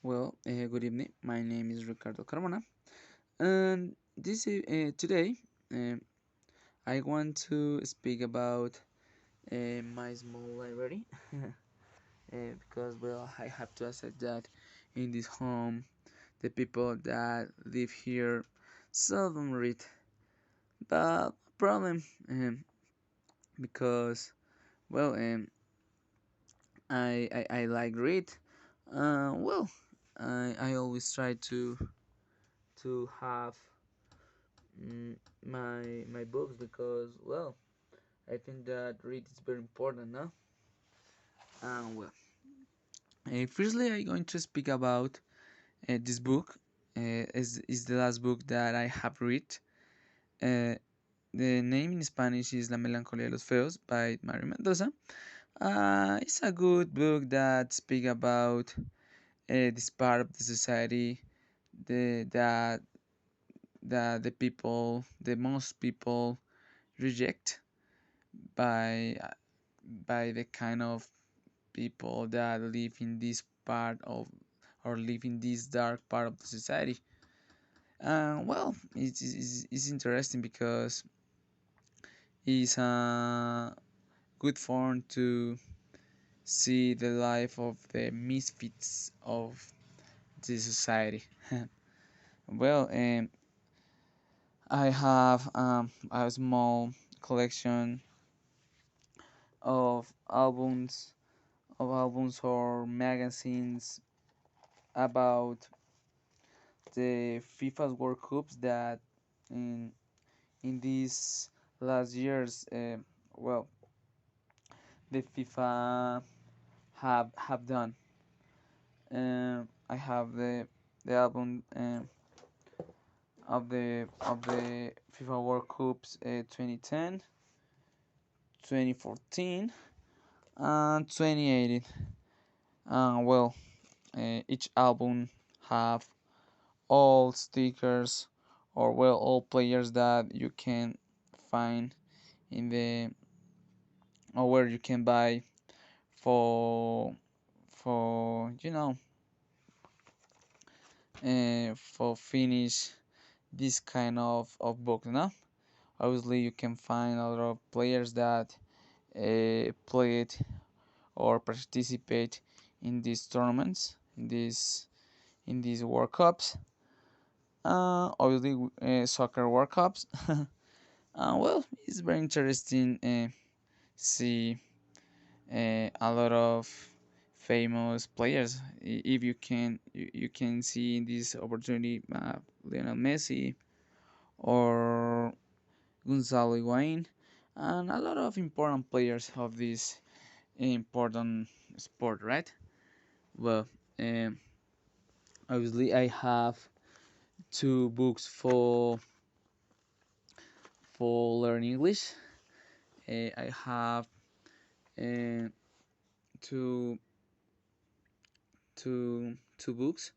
Good evening. My name is Ricardo Carmona, and today uh, I want to speak about my small library because I have to accept that in this home the people that live here seldom read, but problem because well I like read. Well, I always try to have my books because I think that read is very important, no? Firstly I'm going to speak about this book. Is the last book that I have read. uh, the name in Spanish is La Melancolía de los Feos by Mario Mendoza. It's a good book that speak about this part of the society the that the people the most people reject by by the kind of people that live in this part of or live in this dark part of the society. It's interesting because it's a good form to see the life of the misfits of the society. well, um, I have a small collection of albums or magazines about the FIFA World Cups that in these last years, well, the FIFA have done. I have the album of the FIFA World Cups 2010, 2014, and 2018. Well, each album have all stickers or all players that you can find in the or where you can buy for for for finish this kind of book, no? Obviously you can find a lot of players that played or participate in these tournaments, in these World Cups. Obviously soccer World Cups. It's very interesting see a lot of famous players. If you can you can see in this opportunity Lionel Messi or Gonzalo Higuain and a lot of important players of this important sport, right? Well, um, obviously I have two books for learning English. I have uh, two two books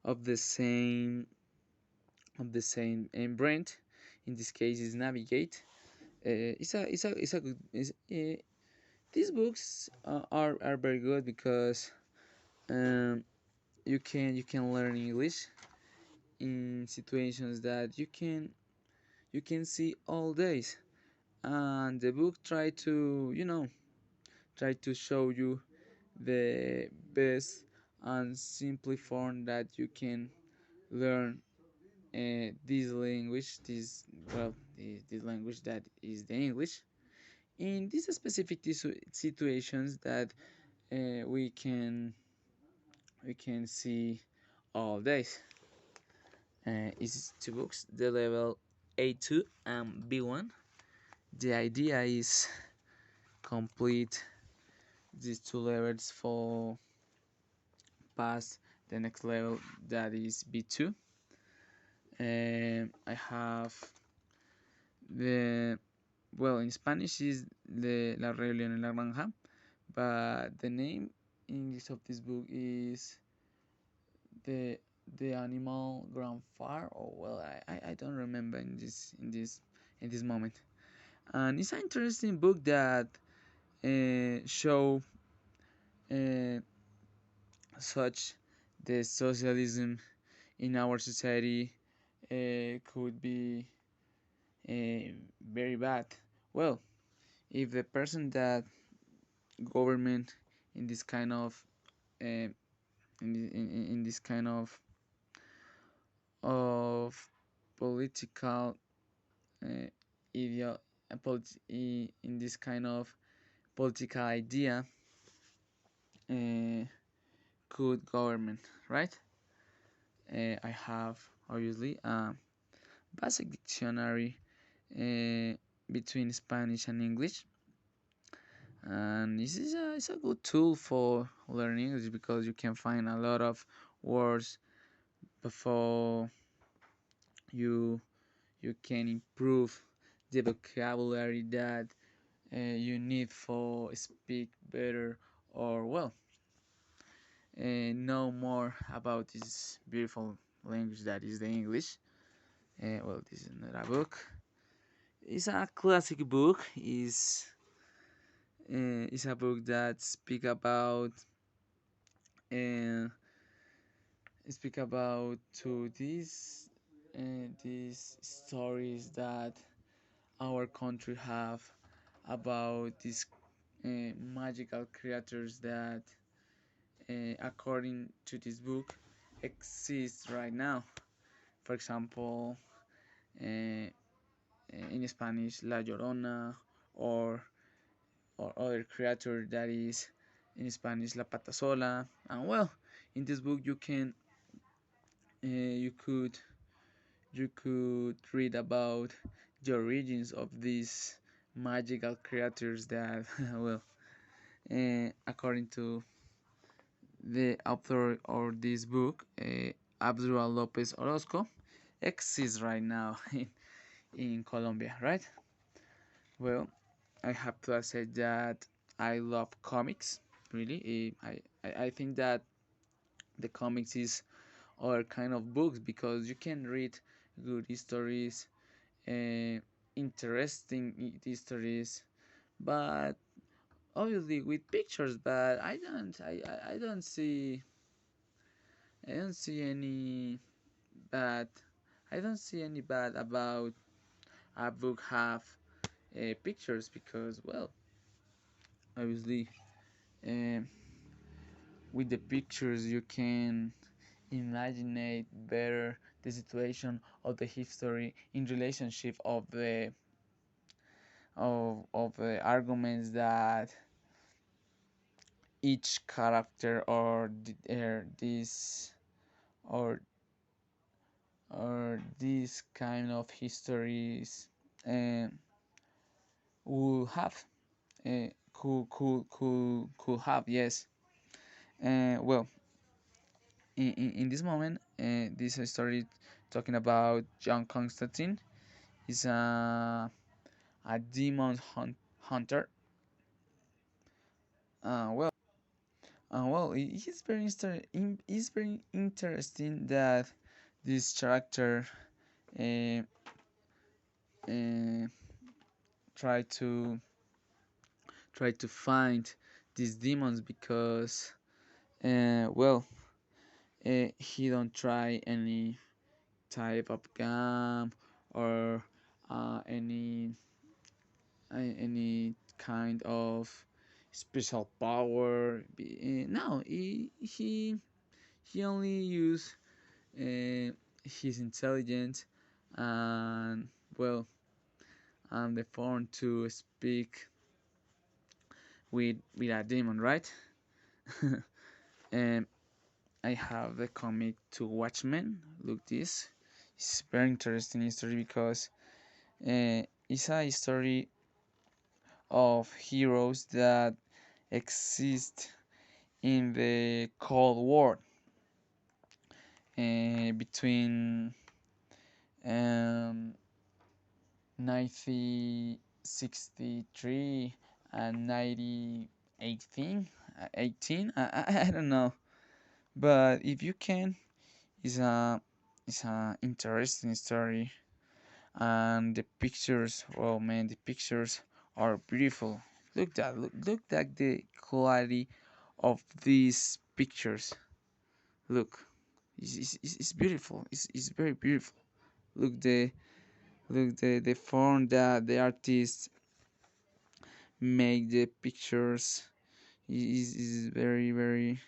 of the same brand. In this case, is Navigate. It's a good. These books are very good because um, you can learn English in situations that you can see all days, and the book try to show you the best and simple form that you can learn this language, this language that is the English, in these specific situations that we can see all days. It's two books, the level A2 and B1. The idea is complete these two levels for pass the next level that is B2. I have the in Spanish is the La Rebelión en la Granja, but the name English of this book is the Animal Grand Far. Or I don't remember in this moment. And it's an interesting book that show uh, such the socialism in our society could be uh, very bad. Well, if the person that government in this kind of uh, in this kind of political uh, ideo- in this kind of political idea uh, could government, right? I have obviously a basic dictionary uh, between Spanish and English, and it's a good tool for learning English because you can find a lot of words before you you can improve the vocabulary that you need for speak better or well know more about this beautiful language that is the English. Well, this is not a book. It's a classic book. Is a book that uh, speak about to these stories that our country have about these magical creatures that, according to this book, exist right now. For example, in Spanish, La Llorona, or or other creature that is in Spanish, La Patasola. And well, in this book, you could read about the origins of these magical creatures that well, according to the author of this book, Abdul Lopez Orozco, exists right now in Colombia, right? Well, I have to say that I love comics. Really, I think that the comics is other kind of books because you can read good stories, uh, interesting histories, but obviously with pictures. But I don't see any bad. I don't see any bad about a book have pictures because well, obviously, um, with the pictures you can imagine better the situation of the history in relationship of the arguments that each character or or this kind of histories uh, will have could have, yes. Well, in this moment, this story talking about John Constantine is a hunter. Well, it's very it's very interesting that this character uh, uh, try to try to find these demons because well, he don't try any type of gum or any kind of special power. No, he only use his intelligence and well and the phone to speak with a demon, right? And I have the comic to Watchmen. Look this. It's very interesting history because it's a story of heroes that exist in the Cold War between um, 1963 and 1918. 18? I don't know. But if you can, it's a interesting story, and the pictures. Oh man, the pictures are beautiful. Look at the quality of these pictures. Look, it's beautiful. It's very beautiful. Look the form that the artist make the pictures is very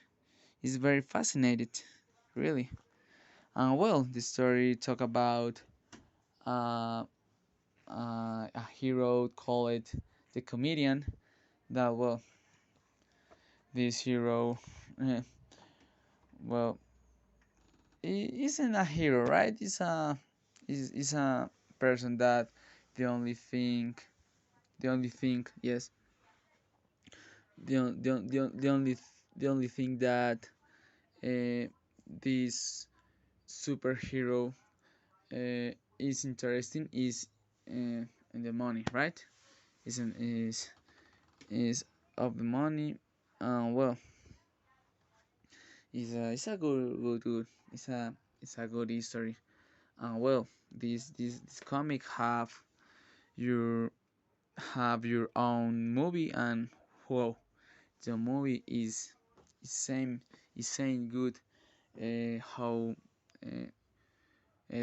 fascinated, really. And well, the story talk about uh, a hero called the comedian. That well, this hero, uh, well, he isn't a hero, right? He's a person that the only thing, yes, the only thing that uh, this superhero is interesting is in the money, right? Is of the money. Well, it's a good. It's a good history. Well, this comic your have your own movie, and whoa, the movie is same is saying good how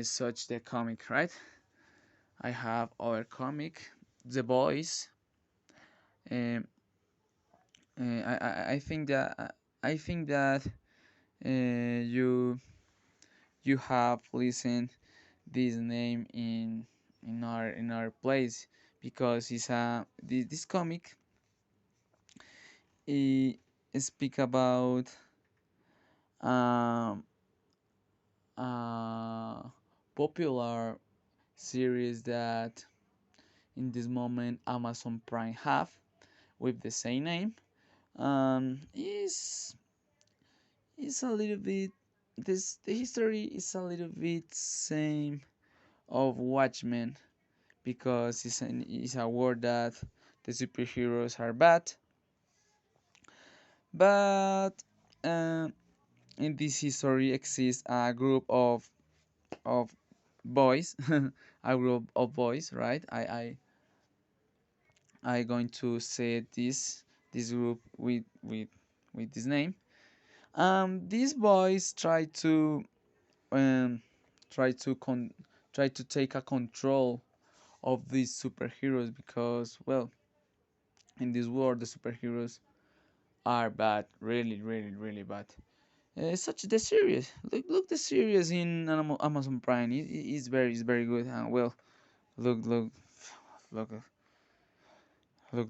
such the comic, right? I have our comic, The Boys. Um, I think that you have listened this name in our place because this comic it speak about um a popular series that in this moment Amazon Prime have with the same name. Is a little bit this the history is a little bit same of Watchmen because it's a word that the superheroes are bad, but uh, in this history exists a group of boys, a group of boys, right? I going to say this group with this name. These boys um try to con try to take a control of these superheroes because well, in this world the superheroes are bad, really bad. Such the series. Look the series in Amazon Prime. It's very good. And well, look look look.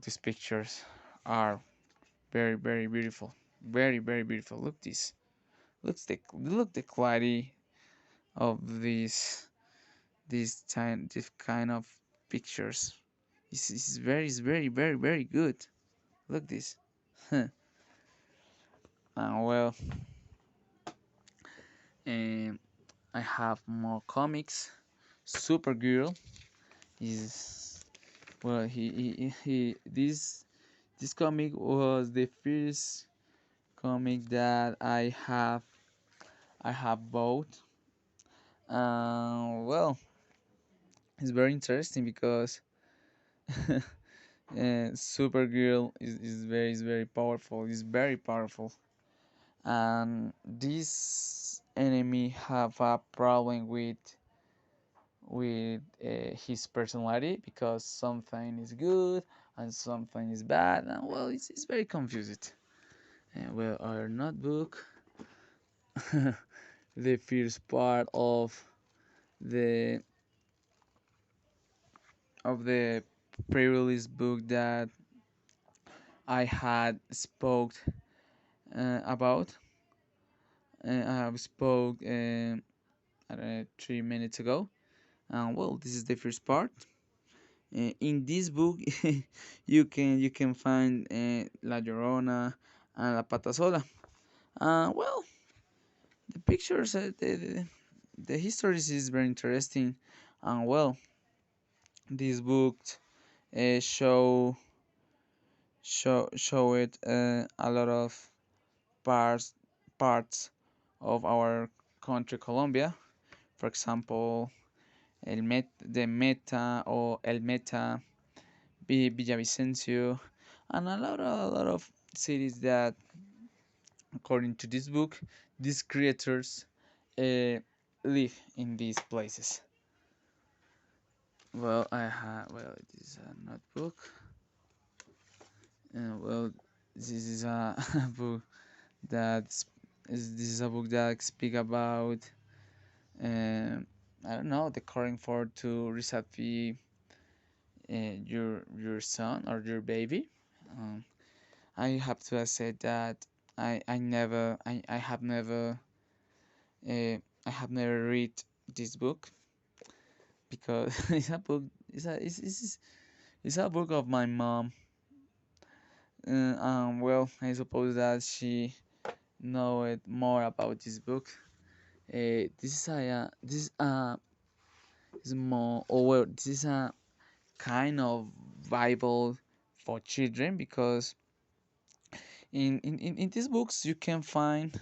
These pictures are very beautiful. Very beautiful. Look this. Look the quality of this kind of pictures. It's very good. Look this. And well, and I have more comics. Supergirl is well he this comic was the first comic that I have bought. Well, it's very interesting because Supergirl is very powerful. It's very powerful, and this enemy have a problem with his personality because something is good and something is bad, and well, it's very confused. Well, our notebook, the first part the of the pre-release book that I had spoke about. I have spoke I don't know, 3 minutes ago. Well, this is the first part. In this book, you can find La Llorona and La Pata Sola. Well, the pictures, the histories is very interesting, and well, this book show it a lot of parts parts of our country, Colombia. For example, the Meta or El Meta, Villavicencio, and a lot of cities that According to this book, these creators uh, live in these places. Well, I have. Well, it is a notebook. Well, this is a, a book this is a book that speak about um, I don't know, the current for to resuscitate your son or your baby. Um, I have to accept that I have never uh, I have never read this book because it's a book it's a book of my mom. Well, I suppose that she know it more about this book. This is more, or well, this is a kind of Bible for children because in these books you can find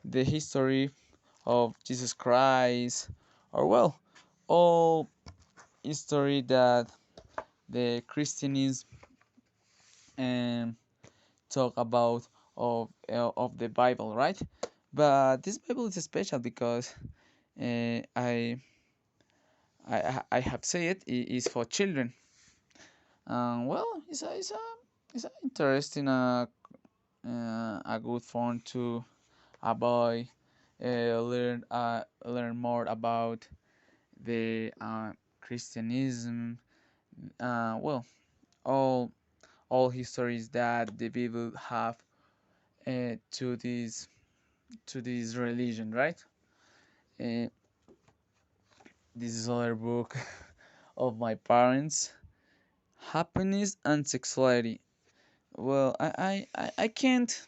the history of Jesus Christ, or well, all history that the Christianism and talk about of the Bible, right? But this Bible is special because uh, I I have said it is for children. Well, it's a interesting a good form to avoid learn more about the Christianism. Well, all all histories that the people have to this religion, right? Uh, this is other book of my parents, Happiness and Sexuality. Well, I can't